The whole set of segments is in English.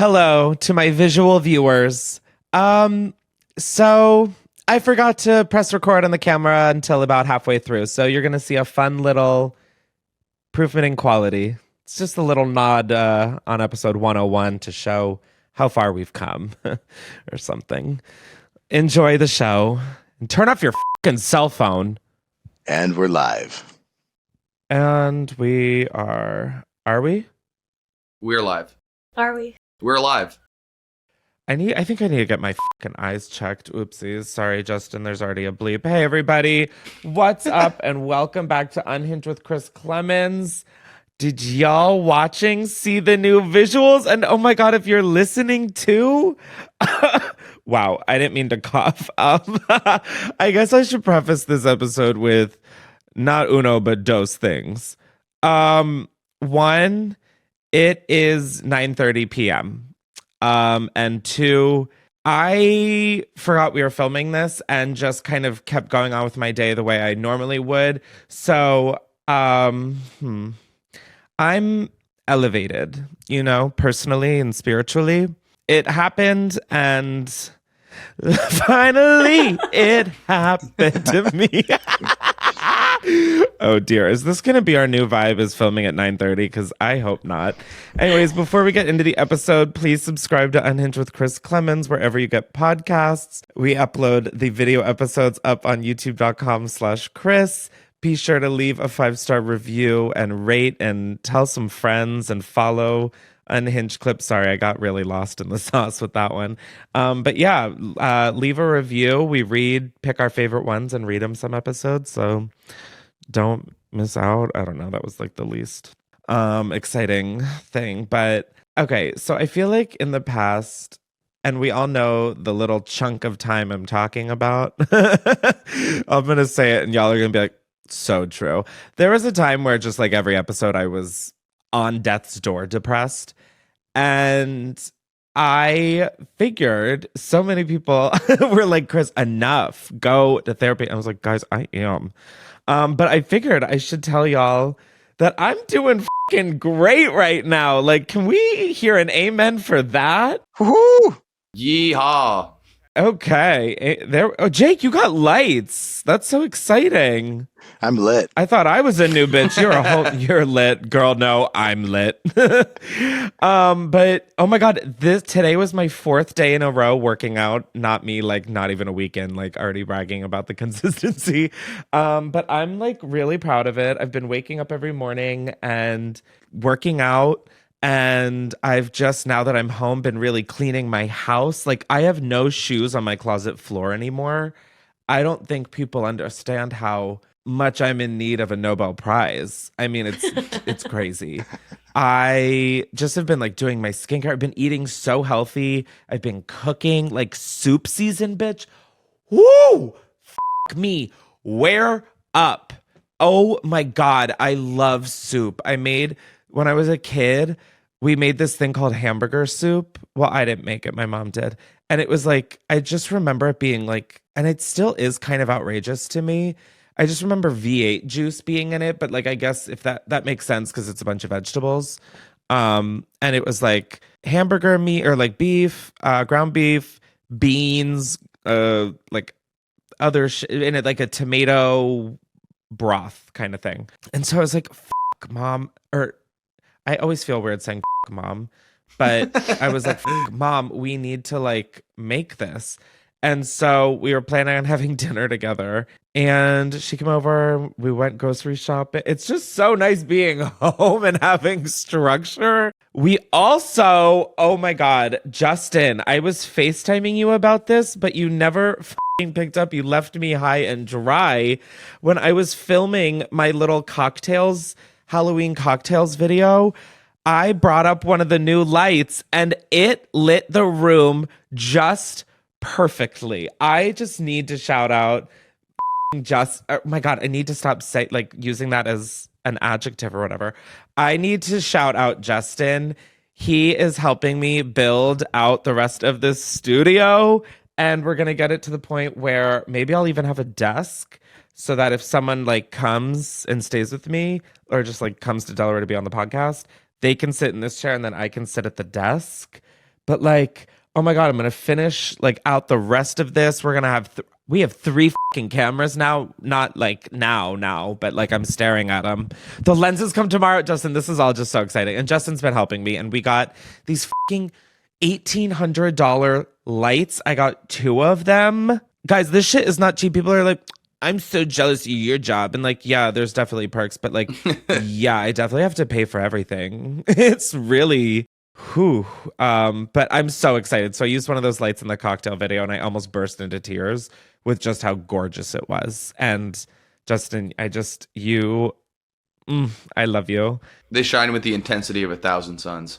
Hello to my visual viewers. So I forgot to press record on the camera until about halfway through. So you're going to see a fun little improvement in quality. It's just a little nod on episode 101 to show how far we've come or something. Enjoy the show and turn off your fucking cell phone. And we're live. And we are we? We're live. Are we? We're live. I think I need to get my fucking eyes checked. Oopsies. Sorry, Justin. There's already a bleep. Hey, everybody. What's up? And welcome back to Unhinged with Chris Klemens. Did y'all watching see the new visuals? And oh my God, if you're listening too. Wow, I didn't mean to cough. I guess I should preface this episode with not uno, but dos things. One, it is 9:30 p.m. And two, I forgot we were filming this and just kind of kept going on with my day the way I normally would. So, I'm elevated, personally and spiritually. It happened and finally it happened to me. Oh dear, is this going to be our new vibe, is filming at 9:30? Because I hope not. Anyways, before we get into the episode, please subscribe to Unhinged with Chris Klemens wherever you get podcasts. We upload the video episodes up on youtube.com/Chris. Be sure to leave a 5-star review and rate and tell some friends and follow Unhinged Clips. Sorry, I got really lost in the sauce with that one. But yeah, leave a review. We pick our favorite ones and read them some episodes. So don't miss out. I don't know. That was like the least exciting thing. But okay, so I feel like in the past, and we all know the little chunk of time I'm talking about. I'm going to say it and y'all are going to be like, so true. There was a time where just like every episode I was on death's door depressed. And I figured so many people were like, Chris, enough. Go to therapy. I was like, guys, I am. But I figured I should tell y'all that I'm doing fucking great right now. Like, can we hear an amen for that? Woohoo! Yeehaw. Okay. Jake, you got lights. That's so exciting. I'm lit. I thought I was a new bitch. You're lit, girl. No, I'm lit. But oh my God, today was my 4th day in a row working out. Not me, like not even a weekend, like already bragging about the consistency. But I'm like really proud of it. I've been waking up every morning and working out. And I've just, now that I'm home, been really cleaning my house. Like I have no shoes on my closet floor anymore. I don't think people understand how much I'm in need of a Nobel Prize. I mean, it's crazy. I just have been like doing my skincare. I've been eating so healthy. I've been cooking like soup season, bitch. Woo! Fuck me. Where up? Oh my God. I love soup. When I was a kid, we made this thing called Hamburger Soup. Well, I didn't make it. My mom did. And it was like, I just remember it being like, and it still is kind of outrageous to me. I just remember V8 juice being in it, but like, I guess if that makes sense because it's a bunch of vegetables. And it was like hamburger meat or like beef, ground beef, beans, like other in it, like a tomato broth kind of thing. And so I was like, fuck mom, or I always feel weird saying fuck mom, but I was like, fuck mom, we need to like make this. And so we were planning on having dinner together and she came over, we went grocery shopping. It's just so nice being home and having structure. We also, oh my God, Justin, I was FaceTiming you about this, but you never fucking picked up. You left me high and dry when I was filming my little Halloween cocktails video. I brought up one of the new lights and it lit the room just perfectly. I just need to shout out oh my God, I need to stop using that as an adjective or whatever. I need to shout out Justin. He is helping me build out the rest of this studio and we're going to get it to the point where maybe I'll even have a desk so that if someone like comes and stays with me or just like comes to Delaware to be on the podcast, they can sit in this chair and then I can sit at the desk But like, oh my God, I'm going to finish like out the rest of this. We're going to have, we have 3 fucking cameras now. Not like now, but like I'm staring at them. The lenses come tomorrow. Justin, this is all just so exciting. And Justin's been helping me. And we got these fucking $1,800 lights. I got 2 of them. Guys, this shit is not cheap. People are like, I'm so jealous of your job. And like, yeah, there's definitely perks, but like, yeah, I definitely have to pay for everything. It's really, but I'm so excited. So I used one of those lights in the cocktail video and I almost burst into tears with just how gorgeous it was. And Justin, I love you. They shine with the intensity of 1,000 suns.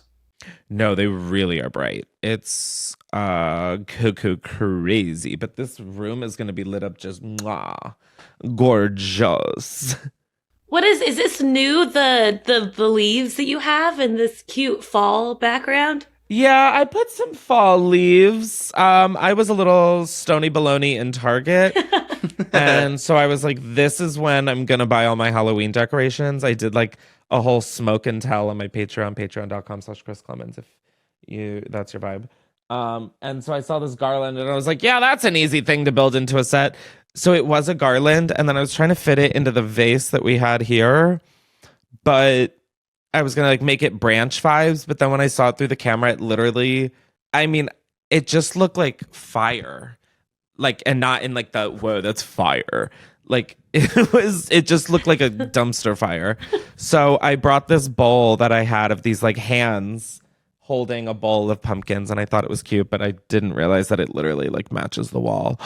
No, they really are bright. It's cuckoo crazy, but this room is going to be lit up just gorgeous. What is this new, the leaves that you have in this cute fall background? Yeah, I put some fall leaves. I was a little stony baloney in Target. And so I was like, this is when I'm going to buy all my Halloween decorations. I did like a whole smoke and tell on my Patreon, patreon.com/Chris Klemens, if that's your vibe. And so I saw this garland and I was like, yeah, that's an easy thing to build into a set. So it was a garland. And then I was trying to fit it into the vase that we had here. But I was going to like make it branch vibes. But then when I saw it through the camera, it literally, I mean, it just looked like fire. Like, and not in like the, whoa, that's fire. Like it just looked like a dumpster fire. So I brought this bowl that I had of these like hands holding a bowl of pumpkins, and I thought it was cute, but I didn't realize that it literally like matches the wall.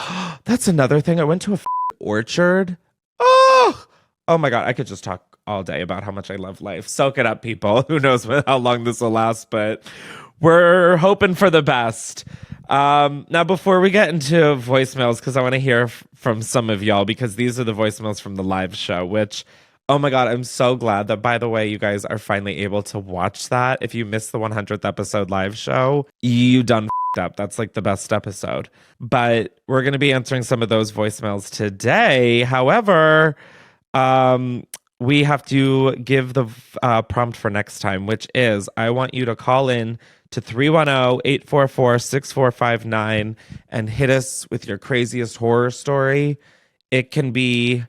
That's another thing. I went to a orchard. Oh my God. I could just talk all day about how much I love life. Soak it up, people. Who knows how long this will last, but we're hoping for the best. Now, before we get into voicemails, because I want to hear from some of y'all, because these are the voicemails from the live show, which, oh my God, I'm so glad that, by the way, you guys are finally able to watch that. If you missed the 100th episode live show, you done up. That's like the best episode. But we're going to be answering some of those voicemails today. However, we have to give the prompt for next time, which is I want you to call in to 310-844-6459 and hit us with your craziest horror story. It can be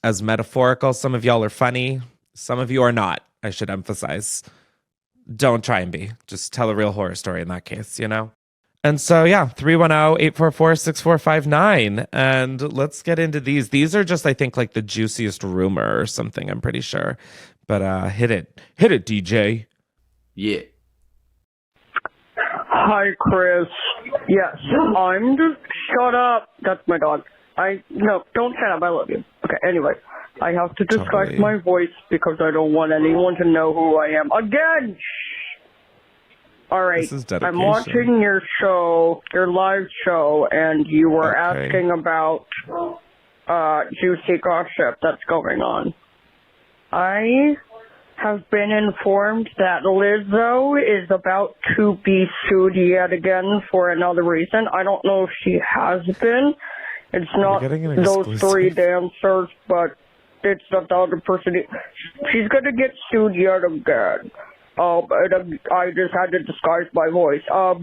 as metaphorical. Some of y'all are funny. Some of you are not, I should emphasize. Don't try and be. Just tell a real horror story in that case, you know? And so, yeah, 310-844-6459. And let's get into these. These are just, I think, like the juiciest rumor or something, I'm pretty sure. But hit it. Hit it, DJ. Yeah. Hi, Chris. Yes, I'm just... Shut up. That's my dog. No, don't shut up. I love you. Okay, anyway. I have to disguise my voice because I don't want anyone to know who I am. Again! Alright, I'm watching your show, your live show, and you were asking about juicy gossip that's going on. I have been informed that Lizzo is about to be sued yet again for another reason. I don't know if she has been. It's not those 3 dancers, but it's the other person. She's gonna get sued yet again. And I just had to disguise my voice. I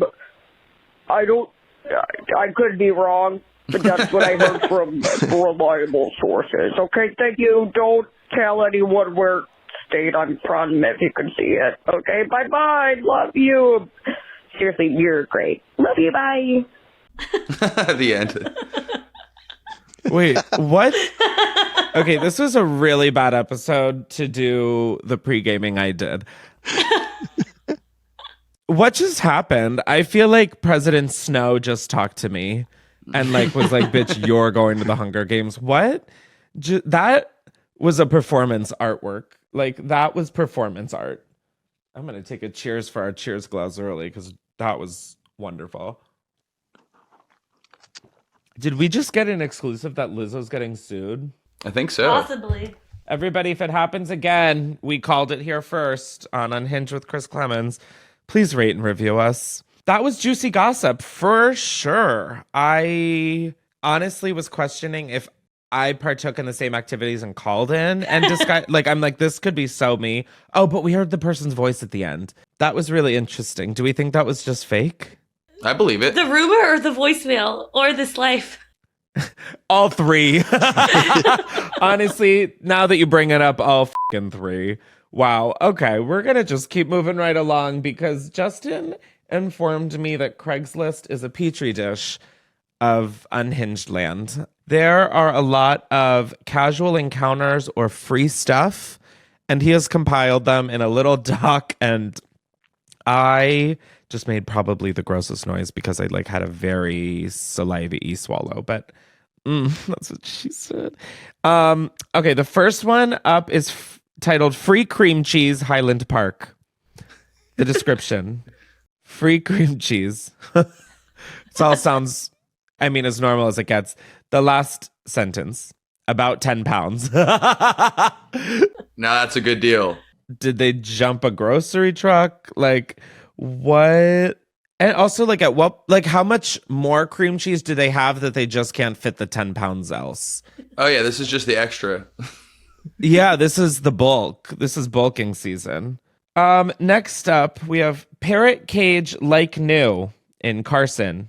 could be wrong, but that's what I heard from reliable sources. Okay, thank you. Don't tell anyone where state I'm from if you can see it. Okay, bye-bye. Love you. Seriously, you're great. Love you, bye. The end. Wait, what? Okay, this was a really bad episode to do the pre-gaming I did. What just happened? I feel like President Snow just talked to me and like was like, bitch, you're going to the Hunger Games. What? That was a performance artwork. Like, that was performance art. I'm going to take a cheers for our cheers glass early because that was wonderful. Did we just get an exclusive that Lizzo's getting sued? I think so. Possibly. Everybody, if it happens again, we called it here first on Unhinged with Chris Klemens. Please rate and review us. That was juicy gossip for sure. I honestly was questioning if I partook in the same activities and called in and like, I'm like, this could be so me. Oh, but we heard the person's voice at the end. That was really interesting. Do we think that was just fake? I believe it. The rumor or the voicemail or this life? All three. Honestly, now that you bring it up, all fucking three. Wow. Okay, we're going to just keep moving right along because Justin informed me that Craigslist is a petri dish of unhinged land. There are a lot of casual encounters or free stuff, and he has compiled them in a little doc, and I just made probably the grossest noise because I like had a very saliva-y swallow, but that's what she said. Okay, the first one up is titled Free Cream Cheese, Highland Park. The description. Free cream cheese. It all sounds, I mean, as normal as it gets. The last sentence, about 10 pounds. Now that's a good deal. Did they jump a grocery truck? Like, what? And also, like, at what, like, how much more cream cheese do they have that they just can't fit the 10 pounds else? Oh, yeah, this is just the extra. Yeah, this is the bulk. This is bulking season. Next up, we have Parrot Cage Like New in Carson.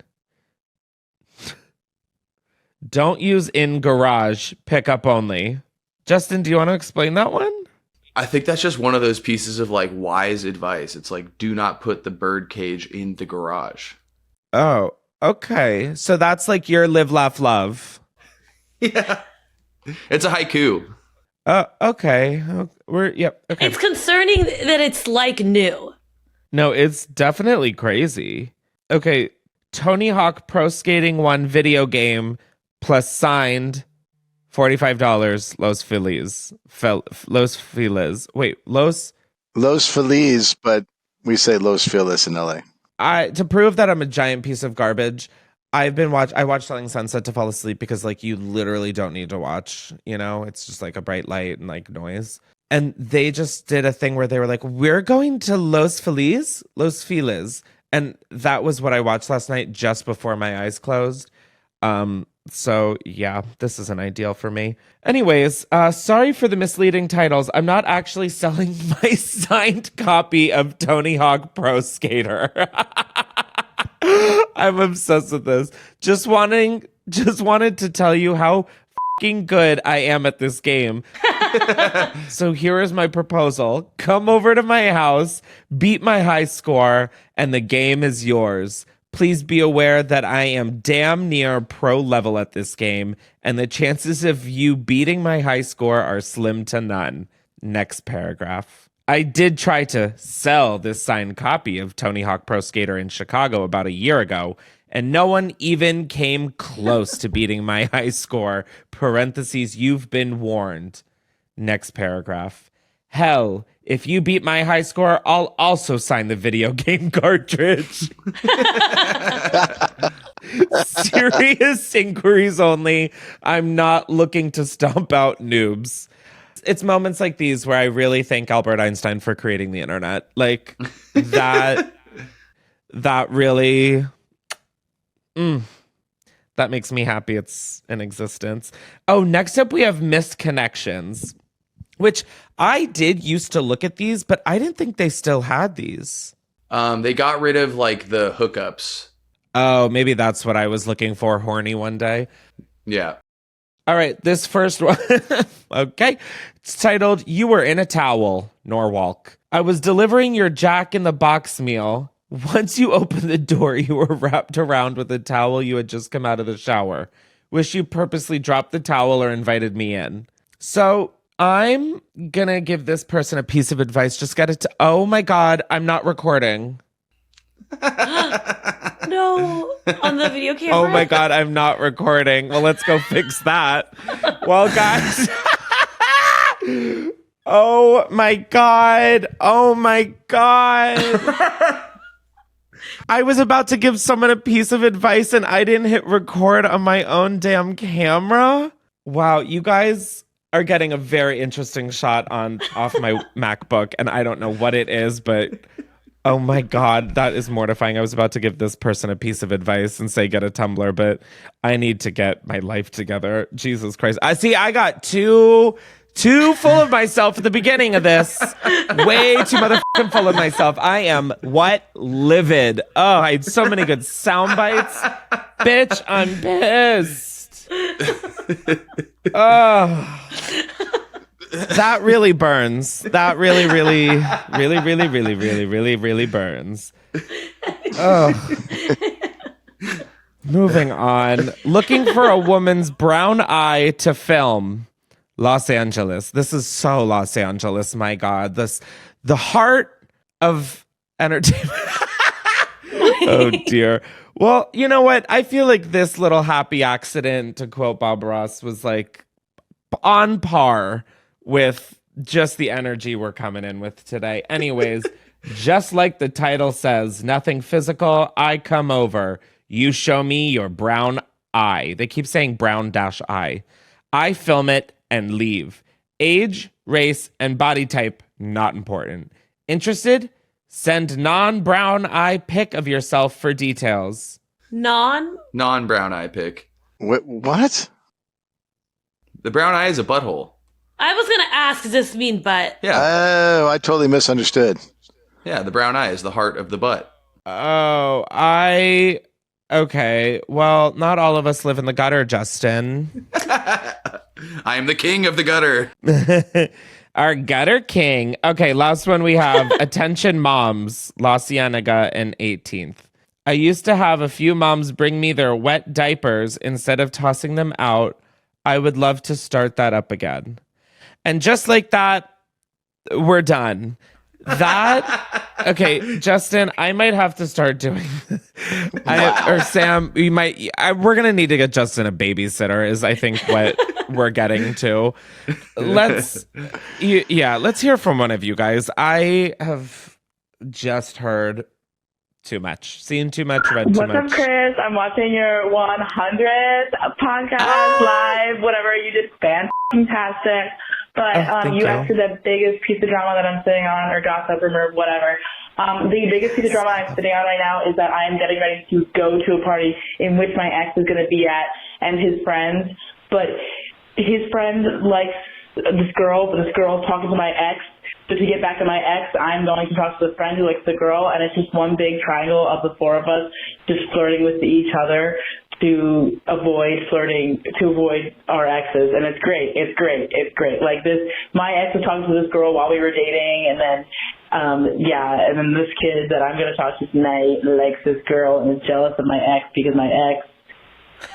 Don't use in garage, pickup only. Justin, do you want to explain that one? I think that's just one of those pieces of like wise advice. It's like, do not put the bird cage in the garage. Oh, okay. So that's like your live, laugh, love. Yeah. It's a haiku. Okay. Yep. Okay. It's concerning that it's like new. No, it's definitely crazy. Okay. Tony Hawk Pro Skating 1 video game plus signed $45. Los Feliz. Los Feliz. Wait, Los Feliz, but we say Los Feliz in LA. To prove that I'm a giant piece of garbage, I watched Selling Sunset to fall asleep because like you literally don't need to watch, you know, it's just like a bright light and like noise. And they just did a thing where they were like, we're going to Los Feliz. And that was what I watched last night just before my eyes closed. So yeah, this isn't ideal for me. Anyways, sorry for the misleading titles. I'm not actually selling my signed copy of Tony Hawk Pro Skater. I'm obsessed with this. Just wanted to tell you how fucking good I am at this game. So here is my proposal. Come over to my house, beat my high score, and the game is yours. Please be aware that I am damn near pro level at this game, and the chances of you beating my high score are slim to none. Next paragraph. I did try to sell this signed copy of Tony Hawk Pro Skater in Chicago about a year ago, and no one even came close to beating my high score. Parentheses, you've been warned. Next paragraph. Hell, if you beat my high score, I'll also sign the video game cartridge. Serious inquiries only. I'm not looking to stomp out noobs. It's moments like these where I really thank Albert Einstein for creating the internet. Like that really, that makes me happy it's in existence. Oh, next up we have Missed Connections, which I did used to look at these, but I didn't think they still had these. They got rid of like the hookups. Oh, maybe that's what I was looking for, horny one day. Yeah. All right, this first one, okay. It's titled, You Were in a Towel, Norwalk. I was delivering your Jack in the Box meal. Once you opened the door, you were wrapped around with a towel you had just come out of the shower. Wish you purposely dropped the towel or invited me in. So I'm gonna give this person a piece of advice. Just get it to, oh my God, I'm not recording. No, on the video camera. Oh my God, I'm not recording. Well, let's go fix that. Well, guys. Oh my God. Oh my God. I was about to give someone a piece of advice and I didn't hit record on my own damn camera. Wow, you guys are getting a very interesting shot off my MacBook, and I don't know what it is, but oh my God, that is mortifying. I was about to give this person a piece of advice and say get a Tumblr, but I need to get my life together. Jesus Christ. I got two Too full of myself at the beginning of this. Way too motherfucking full of myself. I am livid. Oh, I had so many good sound bites. Bitch, I'm pissed. Oh. That really burns. That really burns. Oh. Moving on. Looking for a woman's brown eye to film. Los Angeles. This is so Los Angeles, my God. The heart of entertainment. Oh, dear. Well, you know what? I feel like this little happy accident, to quote Bob Ross, was like on par with just the energy we're coming in with today. Anyways, just like the title says, nothing physical, I come over. You show me your brown eye. They keep saying brown-eye. I film it and leave. Age, race, and body type, not important. Interested? Send non-brown eye pic of yourself for details. Non-brown eye pic. What? The brown eye is a butthole. I was gonna ask, does this mean butt? Yeah. Oh, I totally misunderstood. Yeah, the brown eye is the heart of the butt. Oh, okay. Well, not all of us live in the gutter, Justin. I am the king of the gutter. Our gutter king. Okay, last one we have. Attention moms, La Cienega and 18th. I used to have a few moms bring me their wet diapers instead of tossing them out. I would love to start that up again. And just like that, we're done. Okay, Justin, I might have to start doing or Sam, we're going to need to get Justin a babysitter is I think what we're getting to. Let's hear from one of you guys. I have just heard too much, seen too much, read too much. What's up, Chris? I'm watching your 100th podcast live, whatever you did, fantastic. But you answered the biggest piece of drama that I'm sitting on, or gossip, rumor, whatever. The biggest piece of drama I'm sitting on right now is that I am getting ready to go to a party in which my ex is going to be at, and his friends. But his friend likes this girl, but this girl is talking to my ex. So to get back to my ex, I'm going to talk to the friend who likes the girl, and it's just one big triangle of the four of us just flirting with each other to avoid our exes. And it's great. Like this, my ex was talking to this girl while we were dating, and then and then this kid that I'm going to talk to tonight likes this girl and is jealous of my ex because my ex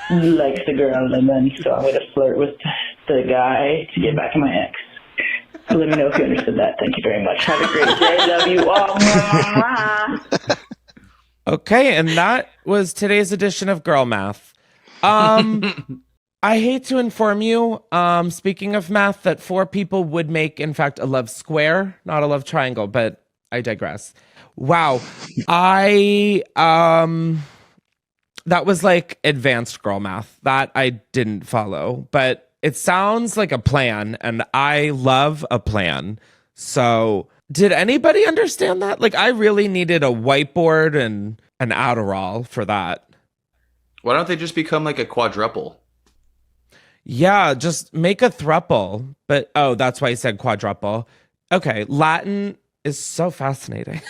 likes the girl, and then so I'm going to flirt with the guy to get back to my ex. So let me know if you understood that. Thank you very much. Have a great day. Love you all. Okay, and that was today's edition of Girl Math. I hate to inform you, speaking of math, that 4 people would make, in fact, a love square, not a love triangle, but I digress. Wow. That was like advanced girl math. That I didn't follow, but it sounds like a plan, and I love a plan. So did anybody understand that? Like, I really needed a whiteboard and an Adderall for that. Why don't they just become like a quadruple? Yeah, just make a thruple. But, oh, that's why I said quadruple. Okay, Latin is so fascinating.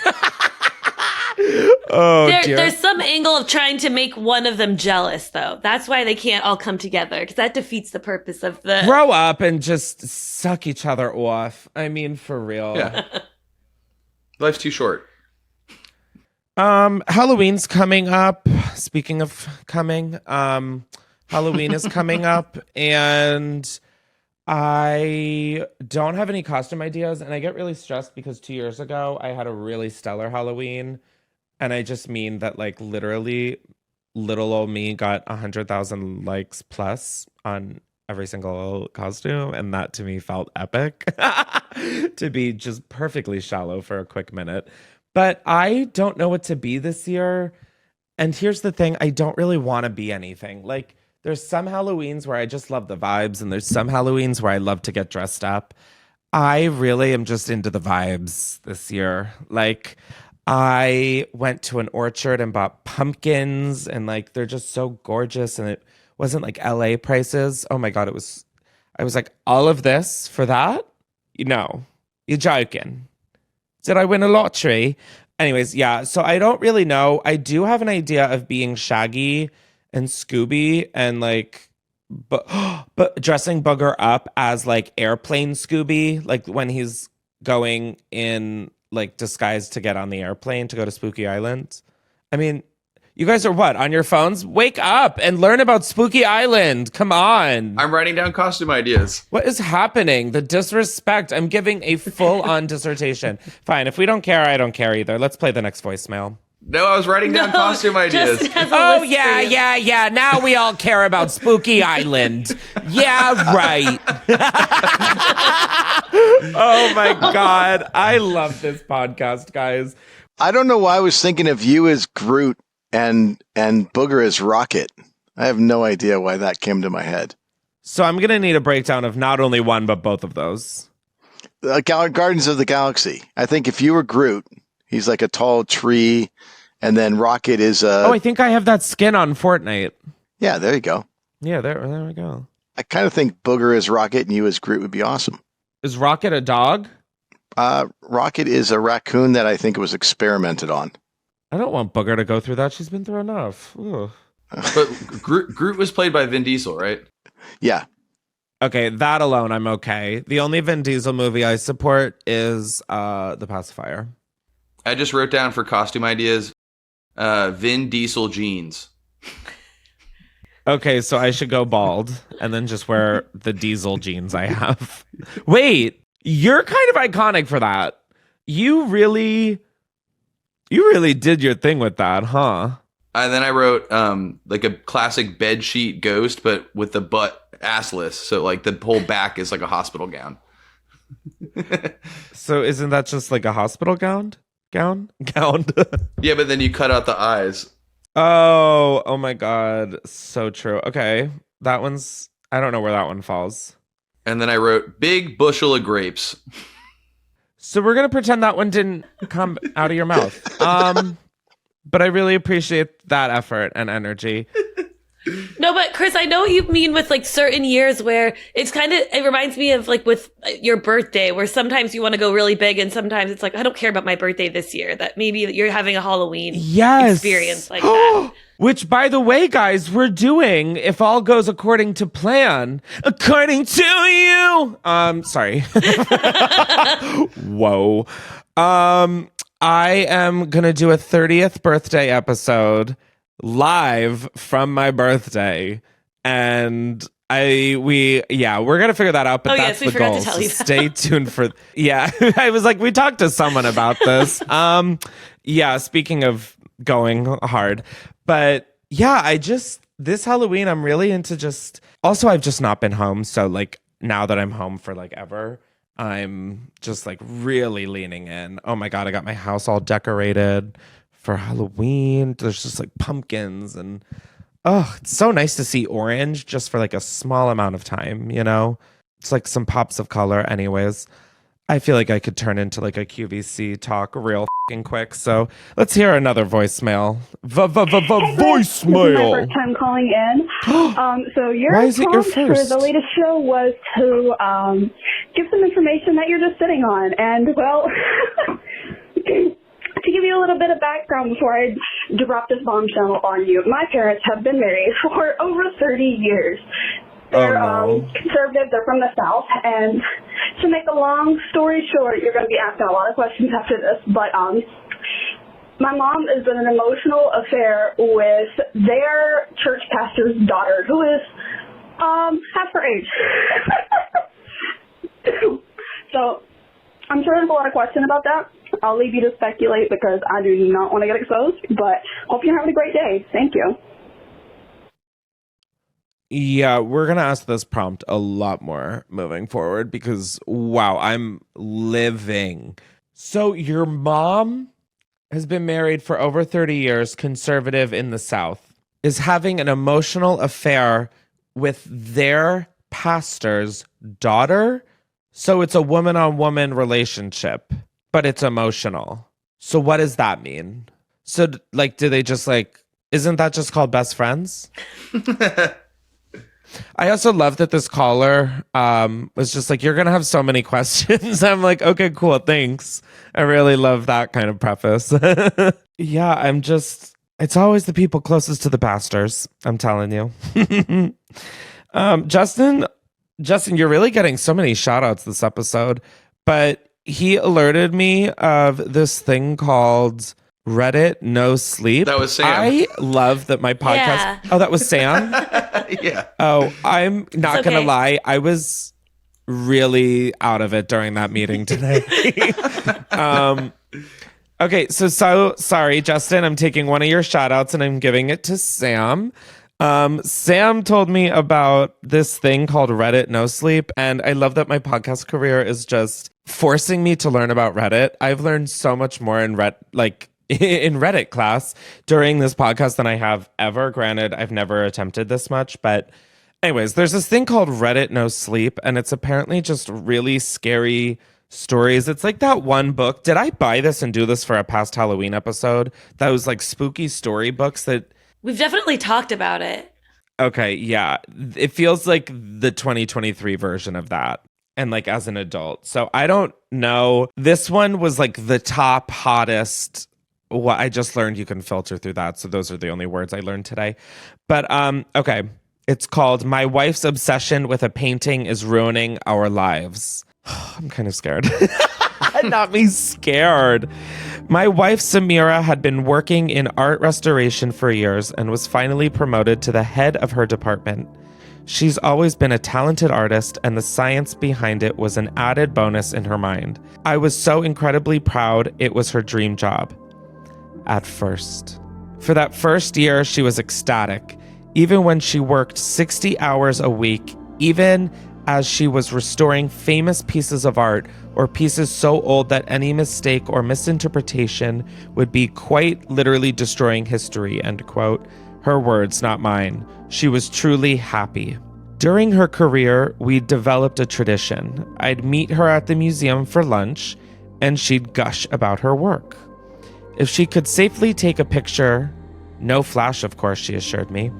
There's some angle of trying to make one of them jealous, though. That's why they can't all come together, because that defeats the purpose of the... Grow up and just suck each other off. I mean, for real. Yeah. Life's too short. Halloween's coming up. Speaking of coming, Halloween is coming up, and I don't have any costume ideas, and I get really stressed because 2 years ago I had a really stellar Halloween. And I just mean that, like, literally, little old me got 100,000 likes plus on every single costume. And that, to me, felt epic to be just perfectly shallow for a quick minute. But I don't know what to be this year. And here's the thing. I don't really want to be anything. Like, there's some Halloweens where I just love the vibes. And there's some Halloweens where I love to get dressed up. I really am just into the vibes this year. Like... I went to an orchard and bought pumpkins, and like they're just so gorgeous, and it wasn't like LA prices. Oh my God, I I was like, all of this for that? No, you're joking. Did I win a lottery? Anyways, yeah, so I don't really know. I do have an idea of being Shaggy and Scooby and like, but dressing Booger up as like airplane Scooby, like when he's going in like disguise to get on the airplane to go to Spooky Island. I mean, you guys are what, on your phones? Wake up and learn about Spooky Island. Come on. I'm writing down costume ideas. What is happening? The disrespect. I'm giving a full-on dissertation. Fine. If we don't care, I don't care either. Let's play the next voicemail. No, I was writing down costume ideas. Oh, yeah. Now we all care about Spooky Island. Yeah, right. Oh, my God. I love this podcast, guys. I don't know why I was thinking of you as Groot and Booger as Rocket. I have no idea why that came to my head. So I'm going to need a breakdown of not only one, but both of those. Guardians of the Galaxy. I think if you were Groot, he's like a tall tree, and then Rocket is Oh, I think I have that skin on Fortnite. Yeah, there you go. Yeah, there we go. I kind of think Booger as Rocket and you as Groot would be awesome. Is Rocket a dog? Rocket is a raccoon that I think was experimented on. I don't want Booger to go through that. She's been through enough. Ugh. But Groot was played by Vin Diesel, right? Yeah. Okay, that alone, I'm okay. The only Vin Diesel movie I support is The Pacifier. I just wrote down for costume ideas, Vin Diesel jeans. Okay, so I should go bald and then just wear the diesel jeans I have. Wait, you're kind of iconic for that. You really did your thing with that, huh? And then I wrote like a classic bed sheet ghost, but with the butt assless. So like the whole back is like a hospital gown. So isn't that just like a hospital gown? Gown? Yeah, but then you cut out the eyes. Oh my God. So true. Okay. That one's, I don't know where that one falls. And then I wrote big bushel of grapes. So we're going to pretend that one didn't come out of your mouth. But I really appreciate that effort and energy. No, but Chris, I know what you mean with like certain years where it reminds me of like with your birthday, where sometimes you want to go really big and sometimes it's like, I don't care about my birthday this year. That maybe you're having a Halloween experience like that. Which, by the way, guys, we're doing, if all goes according to plan, according to you. Sorry. Whoa. I am going to do a 30th birthday episode live from my birthday. And we're going to figure that out, but that's the goal. So stay tuned for, I was like, we talked to someone about this. Speaking of going hard, but yeah, this Halloween, I'm really into also I've just not been home. So like now that I'm home for like ever, I'm just like really leaning in. Oh my God, I got my house all decorated for Halloween. There's just like pumpkins and it's so nice to see orange just for like a small amount of time, you know? It's like some pops of color anyways. I feel like I could turn into like a QVC talk real fucking quick. So let's hear another voicemail. Voicemail. This is my first time calling in. So your prompt for the latest show was to give some information that you're just sitting on. And well, to give you a little bit of background before I drop this bombshell on you, my parents have been married for over 30 years. They're conservative. They're from the South. And to make a long story short, you're going to be asking a lot of questions after this. But my mom is in an emotional affair with their church pastor's daughter, who is half her age. So I'm sure there's a lot of question about that. I'll leave you to speculate because I do not want to get exposed. But hope you're having a great day. Thank you. Yeah, we're going to ask this prompt a lot more moving forward because, wow, I'm living. So your mom has been married for over 30 years, conservative in the South, is having an emotional affair with their pastor's daughter. So it's a woman-on-woman relationship, but it's emotional. So what does that mean? So, like, do they just, like, isn't that just called best friends? I also love that this caller was just like, you're going to have so many questions. I'm like, okay, cool. Thanks. I really love that kind of preface. Yeah, it's always the people closest to the pastors. I'm telling you. Justin, you're really getting so many shout outs this episode, but he alerted me of this thing called Reddit No Sleep. That was Sam. I love that my podcast. Yeah. Oh, that was Sam? Yeah. Oh, I'm not It's going to okay. lie. I was really out of it during that meeting today. Okay, so sorry, Justin. I'm taking one of your shout outs and I'm giving it to Sam. Sam told me about this thing called Reddit No Sleep, and I love that my podcast career is just forcing me to learn about Reddit. I've learned so much more in Reddit class during this podcast than I have ever. Granted, I've never attempted this much, but anyways, there's this thing called Reddit No Sleep, and it's apparently just really scary stories. It's like that one book. Did I buy this and do this for a past Halloween episode? Those like spooky story books that. We've definitely talked about it. Okay, yeah. It feels like the 2023 version of that. And like as an adult. So I don't know. This one was like the top hottest. What I just learned you can filter through that. So those are the only words I learned today. But okay. It's called My Wife's Obsession with a Painting is Ruining Our Lives. I'm kind of scared. Not me scared. My wife, Samira, had been working in art restoration for years and was finally promoted to the head of her department. She's always been a talented artist, and the science behind it was an added bonus in her mind. I was so incredibly proud it was her dream job. At first. For that first year, she was ecstatic. Even when she worked 60 hours a week, even as she was restoring famous pieces of art or pieces so old that any mistake or misinterpretation would be quite literally destroying history, end quote. Her words, not mine. She was truly happy. During her career, we developed a tradition. I'd meet her at the museum for lunch, and she'd gush about her work. If she could safely take a picture, no flash, of course, she assured me,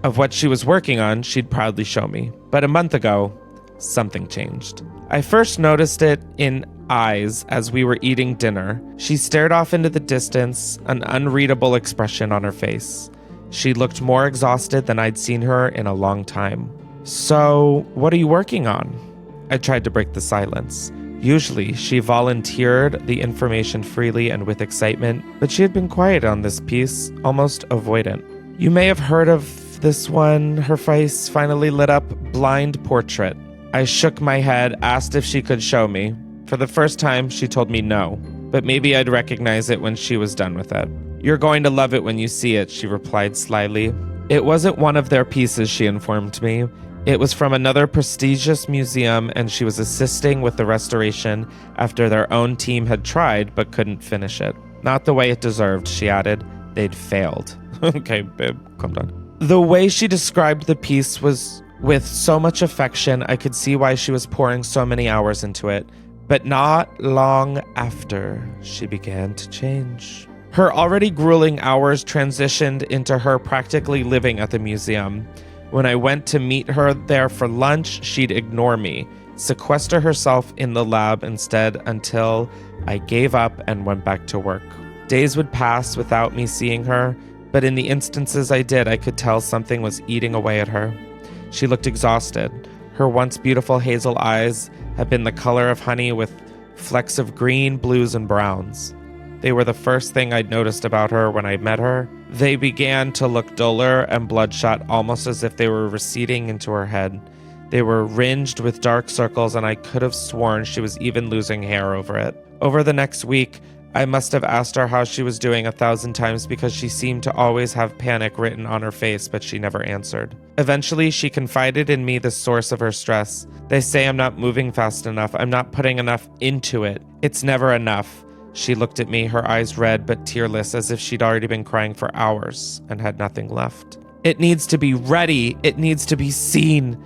of what she was working on, she'd proudly show me. But a month ago, something changed. I first noticed it in eyes as we were eating dinner. She stared off into the distance, an unreadable expression on her face. She looked more exhausted than I'd seen her in a long time. So, what are you working on? I tried to break the silence. Usually, she volunteered the information freely and with excitement, but she had been quiet on this piece, almost avoidant. You may have heard of this one. Her face finally lit up. Blind portrait. I shook my head, asked if she could show me. For the first time, she told me no, but maybe I'd recognize it when she was done with it. You're going to love it when you see it, she replied slyly. It wasn't one of their pieces, she informed me. It was from another prestigious museum, and she was assisting with the restoration after their own team had tried but couldn't finish it. Not the way it deserved, she added. They'd failed. Okay, babe, calm down. The way she described the piece was with so much affection, I could see why she was pouring so many hours into it. But not long after, she began to change. Her already grueling hours transitioned into her practically living at the museum. When I went to meet her there for lunch, she'd ignore me, sequester herself in the lab instead until I gave up and went back to work. Days would pass without me seeing her, but in the instances I did, I could tell something was eating away at her. She looked exhausted. Her once beautiful hazel eyes had been the color of honey with flecks of green, blues, and browns. They were the first thing I'd noticed about her when I met her. They began to look duller and bloodshot, almost as if they were receding into her head. They were ringed with dark circles, and I could have sworn she was even losing hair over it. Over the next week, I must have asked her how she was doing 1,000 times because she seemed to always have panic written on her face, but she never answered. Eventually, she confided in me the source of her stress. They say I'm not moving fast enough. I'm not putting enough into it. It's never enough. She looked at me, her eyes red but tearless, as if she'd already been crying for hours and had nothing left. It needs to be ready. It needs to be seen.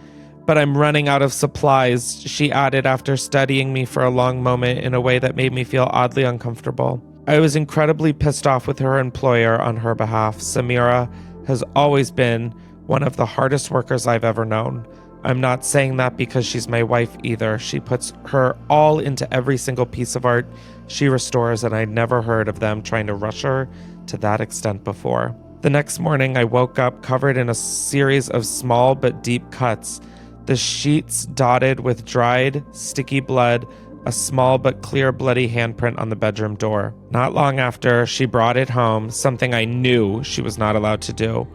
But I'm running out of supplies, she added after studying me for a long moment in a way that made me feel oddly uncomfortable. I was incredibly pissed off with her employer on her behalf. Samira has always been one of the hardest workers I've ever known. I'm not saying that because she's my wife either. She puts her all into every single piece of art she restores, and I'd never heard of them trying to rush her to that extent before. The next morning, I woke up covered in a series of small but deep cuts, the sheets dotted with dried, sticky blood, a small but clear bloody handprint on the bedroom door. Not long after, she brought it home, something I knew she was not allowed to do.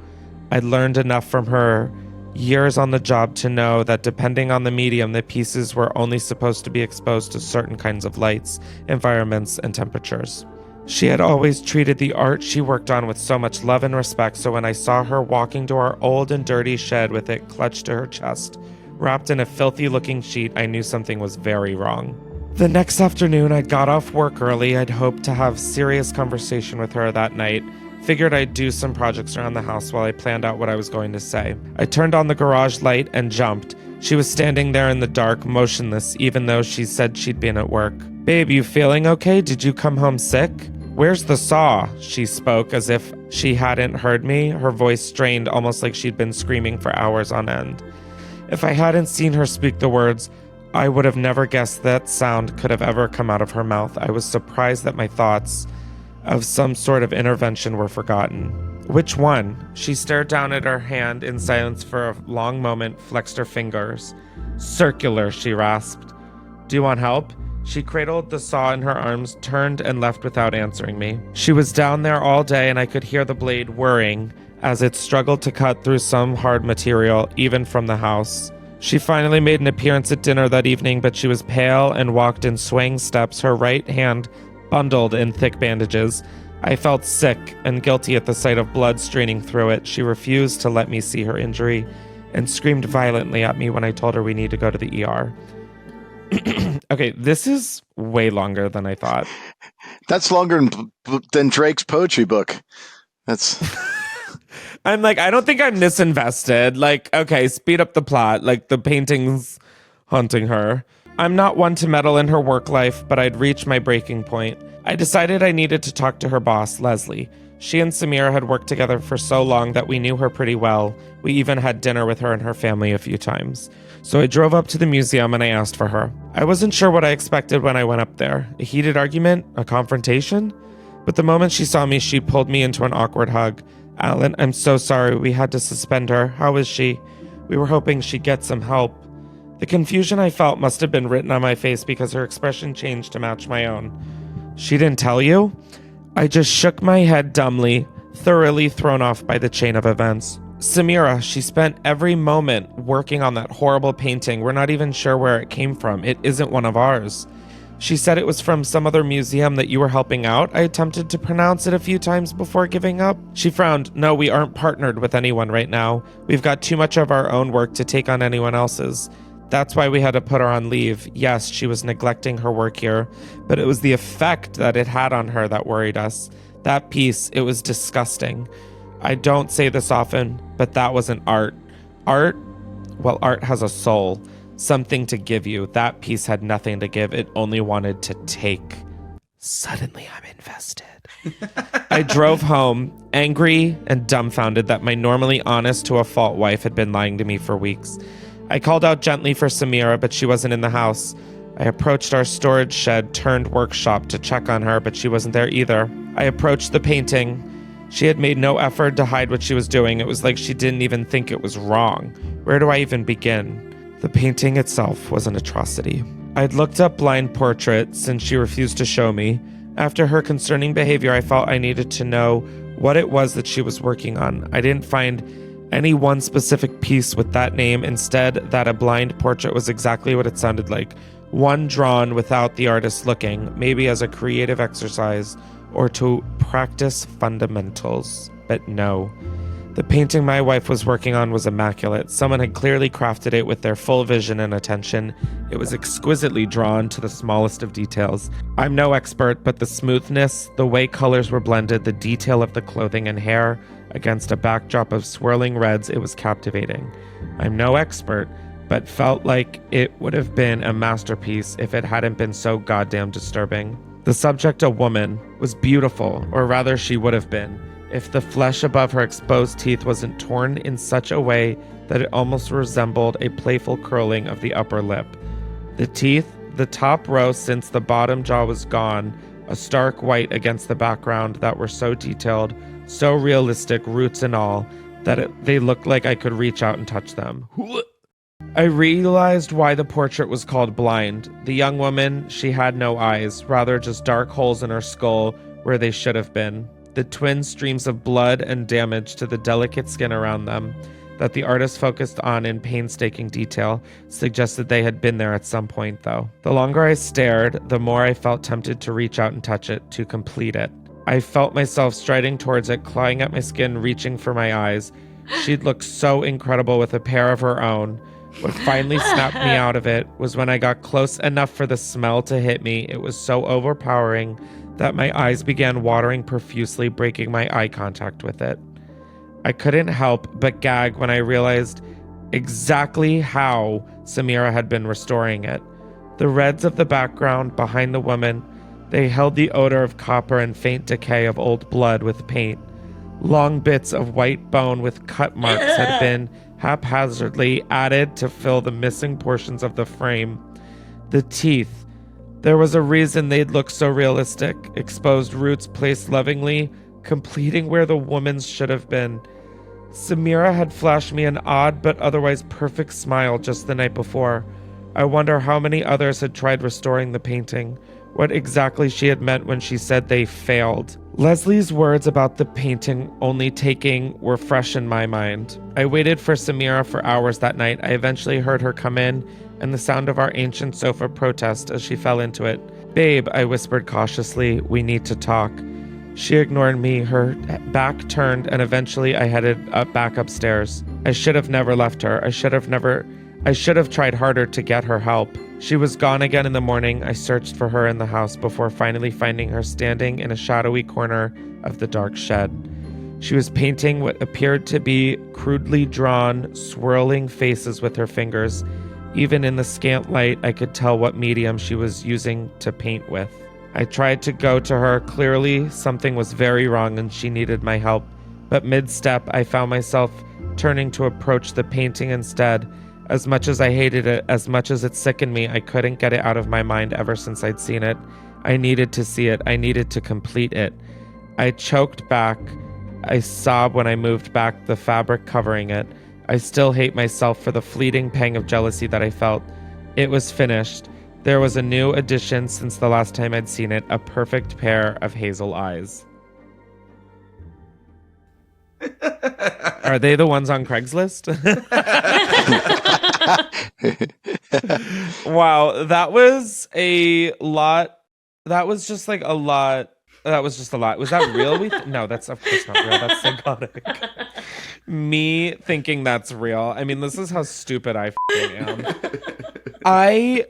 I'd learned enough from her years on the job to know that depending on the medium, the pieces were only supposed to be exposed to certain kinds of lights, environments, and temperatures. She had always treated the art she worked on with so much love and respect, so when I saw her walking to our old and dirty shed with it clutched to her chest, wrapped in a filthy-looking sheet, I knew something was very wrong. The next afternoon, I got off work early. I'd hoped to have serious conversation with her that night. Figured I'd do some projects around the house while I planned out what I was going to say. I turned on the garage light and jumped. She was standing there in the dark, motionless, even though she said she'd been at work. "Babe, you feeling okay? Did you come home sick?" "Where's the saw?" She spoke as if she hadn't heard me, her voice strained almost like she'd been screaming for hours on end. If I hadn't seen her speak the words, I would have never guessed that sound could have ever come out of her mouth. I was surprised that my thoughts of some sort of intervention were forgotten. "Which one?" She stared down at her hand in silence for a long moment, flexed her fingers. "Circular," she rasped. "Do you want help?" She cradled the saw in her arms, turned and left without answering me. She was down there all day and I could hear the blade whirring as it struggled to cut through some hard material, even from the house. She finally made an appearance at dinner that evening, but she was pale and walked in swaying steps, her right hand bundled in thick bandages. I felt sick and guilty at the sight of blood straining through it. She refused to let me see her injury and screamed violently at me when I told her we need to go to the ER. Okay, this is way longer than I thought. That's longer than Drake's poetry book. That's... I'm like, I don't think I'm this invested. Like, okay, speed up the plot. Like, the painting's haunting her. I'm not one to meddle in her work life, but I'd reached my breaking point. I decided I needed to talk to her boss, Leslie. She and Samira had worked together for so long that we knew her pretty well. We even had dinner with her and her family a few times. So I drove up to the museum and I asked for her. I wasn't sure what I expected when I went up there. A heated argument? A confrontation? But the moment she saw me, she pulled me into an awkward hug. "Alan, I'm so sorry. We had to suspend her. How is she? We were hoping she'd get some help." The confusion I felt must have been written on my face because her expression changed to match my own. "She didn't tell you?" I just shook my head dumbly, thoroughly thrown off by the chain of events. "Samira, she spent every moment working on that horrible painting. We're not even sure where it came from. It isn't one of ours. She said it was from some other museum that you were helping out." I attempted to pronounce it a few times before giving up. She frowned. "No, we aren't partnered with anyone right now. We've got too much of our own work to take on anyone else's. That's why we had to put her on leave. Yes, she was neglecting her work here, but it was the effect that it had on her that worried us. That piece, it was disgusting. I don't say this often, but that wasn't art. Art? Well, art has a soul. Something to give you. That piece had nothing to give. It only wanted to take. Suddenly, I'm invested." I drove home, angry and dumbfounded that my normally honest to a fault wife had been lying to me for weeks. I called out gently for Samira, but she wasn't in the house. I approached our storage shed turned workshop to check on her, but she wasn't there either. I approached the painting. She had made no effort to hide what she was doing. It was like she didn't even think it was wrong. Where do I even begin? The painting itself was an atrocity. I'd looked up blind portrait since she refused to show me. After her concerning behavior, I felt I needed to know what it was that she was working on. I didn't find any one specific piece with that name. Instead, that a blind portrait was exactly what it sounded like. One drawn without the artist looking, maybe as a creative exercise or to practice fundamentals. But no. The painting my wife was working on was immaculate. Someone had clearly crafted it with their full vision and attention. It was exquisitely drawn to the smallest of details. I'm no expert, but the smoothness, the way colors were blended, the detail of the clothing and hair against a backdrop of swirling reds, it was captivating. I'm no expert, but felt like it would have been a masterpiece if it hadn't been so goddamn disturbing. The subject, a woman, was beautiful, or rather she would have been. if the flesh above her exposed teeth wasn't torn in such a way that it almost resembled a playful curling of the upper lip. The teeth, the top row since the bottom jaw was gone, a stark white against the background that were so detailed, so realistic, roots and all, that they looked like I could reach out and touch them. I realized why the portrait was called Blind. The young woman, she had no eyes, rather just dark holes in her skull where they should have been. The twin streams of blood and damage to the delicate skin around them that the artist focused on in painstaking detail suggested they had been there at some point, though. The longer I stared, the more I felt tempted to reach out and touch it, to complete it. I felt myself striding towards it, clawing at my skin, reaching for my eyes. She'd looked so incredible with a pair of her own. What finally snapped me out of it was when I got close enough for the smell to hit me. It was so overpowering that my eyes began watering profusely, breaking my eye contact with it. I couldn't help but gag when I realized exactly how Samira had been restoring it. The reds of the background behind the woman, they held the odor of copper and faint decay of old blood with paint. Long bits of white bone with cut marks had been haphazardly added to fill the missing portions of the frame. The teeth. There was a reason they'd look so realistic. Exposed roots placed lovingly, completing where the woman's should have been. Samira had flashed me an odd but otherwise perfect smile just the night before. I wonder how many others had tried restoring the painting. What exactly she had meant when she said they failed. Leslie's words about the painting only taking were fresh in my mind. I waited for Samira for hours that night. I eventually heard her come in and the sound of our ancient sofa protest as she fell into it. "Babe," I whispered cautiously, "we need to talk." She ignored me, her back turned, and eventually I headed back upstairs. I should have never left her. I should have tried harder to get her help. She was gone again in the morning. I searched for her in the house before finally finding her standing in a shadowy corner of the dark shed. She was painting what appeared to be crudely drawn, swirling faces with her fingers. Even in the scant light, I could tell what medium she was using to paint with. I tried to go to her. Clearly, something was very wrong and she needed my help. But mid-step, I found myself turning to approach the painting instead. As much as I hated it, as much as it sickened me, I couldn't get it out of my mind ever since I'd seen it. I needed to see it. I needed to complete it. I choked back. I sobbed when I moved back the fabric covering it. I still hate myself for the fleeting pang of jealousy that I felt. It was finished. There was a new addition since the last time I'd seen it, a perfect pair of hazel eyes. Are they the ones on Craigslist? Wow, that was a lot. That was just like a lot. That was just a lot. Was that real? No, that's of course not real. That's psychotic. Me thinking that's real. I mean, this is how stupid I am. I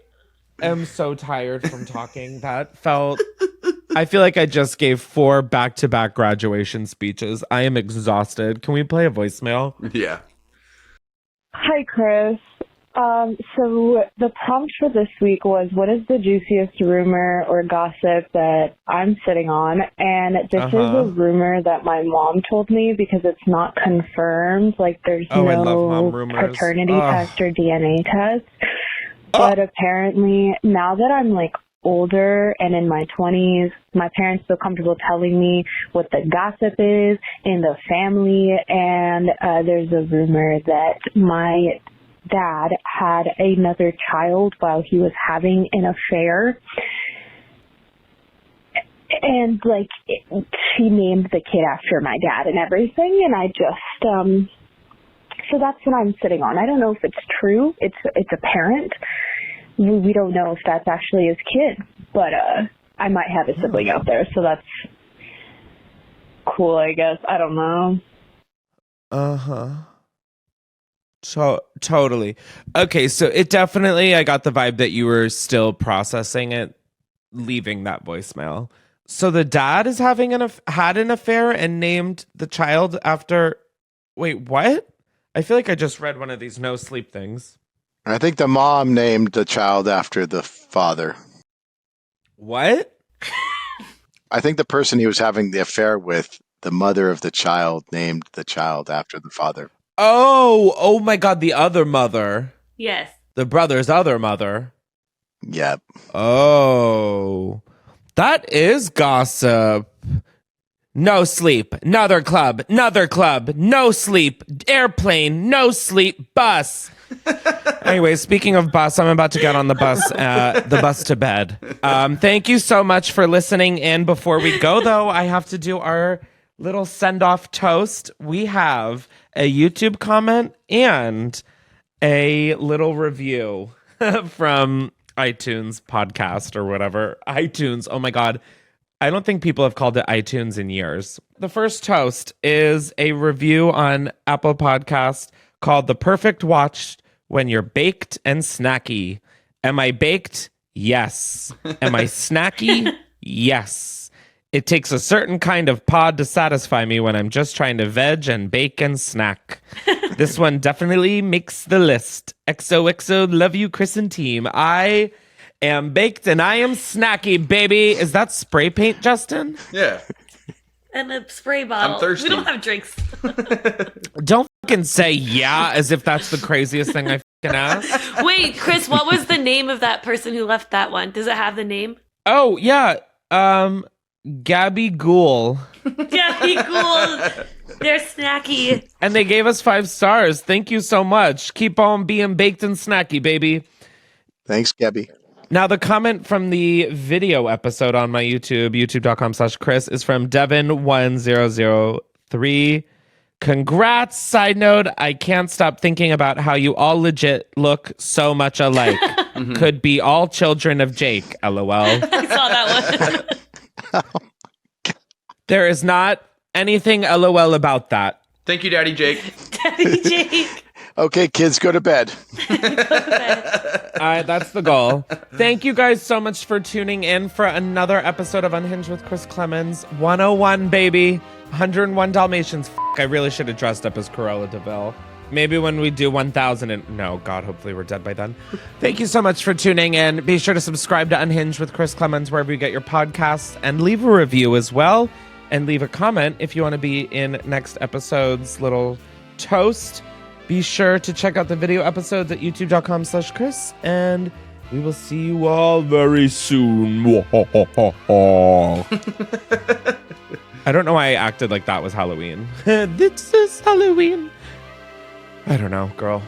am so tired from talking. I feel like I just gave 4 back-to-back graduation speeches. I am exhausted. Can we play a voicemail? Yeah. Hi, Chris. So the prompt for this week was, what is the juiciest rumor or gossip that I'm sitting on? And this is a rumor that my mom told me because it's not confirmed. Like, there's no paternity test or DNA test. But apparently, now that I'm like older and in my 20s, my parents feel comfortable telling me what the gossip is in the family. And there's a rumor that my dad had another child while he was having an affair. And like, she named the kid after my dad and everything. And I just, so that's what I'm sitting on. I don't know if it's true. It's apparent. We don't know if that's actually his kid, but I might have a sibling out there, so that's cool, I guess. I don't know. Totally. Okay, so it definitely, I got the vibe that you were still processing it, leaving that voicemail. So the dad is had an affair and named the child after. Wait, what? I feel like I just read one of these no sleep things. I think the mom named the child after the father. What? I think the person he was having the affair with the mother of the child named the child after the father. Oh my God, the other mother. Yes. The brother's other mother. Yep. Oh, that is gossip. No sleep, another club, no sleep, airplane, no sleep, bus. Anyway, speaking of bus, I'm about to get on the bus to bed. Thank you so much for listening. And before we go, though, I have to do our little send-off toast. We have a YouTube comment and a little review from iTunes podcast or whatever. iTunes, oh my God. I don't think people have called it iTunes in years. The first toast is a review on Apple Podcast called The Perfect Watch When You're Baked and Snacky. Am I baked? Yes. Am I snacky? Yes. It takes a certain kind of pod to satisfy me when I'm just trying to veg and bake and snack. This one definitely makes the list. XOXO, love you, Chris and team. I am baked and I am snacky, baby. Is that spray paint, Justin? Yeah. And a spray bottle. I'm thirsty. We don't have drinks. Don't fucking say yeah as if that's the craziest thing I fucking asked. Wait, Chris, what was the name of that person who left that one? Does it have the name? Oh, yeah. Gabby Ghoul. Gabby Ghoul. They're snacky. And they gave us 5 stars. Thank you so much. Keep on being baked and snacky, baby. Thanks, Gabby. Now, the comment from the video episode on my YouTube, youtube.com/Chris, is from Devin1003. Congrats. Side note, I can't stop thinking about how you all legit look so much alike. Could be all children of Jake, LOL. I saw that one. There is not anything LOL about that. Thank you, Daddy Jake. Daddy Jake. Okay, kids, go to bed. That's the goal. Thank you guys so much for tuning in for another episode of Unhinged with Chris Klemens. 101, baby. 101 Dalmatians. I really should have dressed up as Cruella de Vil. Maybe when we do 1,000 and... No, God, hopefully we're dead by then. Thank you so much for tuning in. Be sure to subscribe to Unhinged with Chris Klemens wherever you get your podcasts and leave a review as well. And leave a comment if you want to be in next episode's little toast. Be sure to check out the video episodes at youtube.com/Chris, and we will see you all very soon. I don't know why I acted like that was Halloween. This is Halloween. I don't know, girl.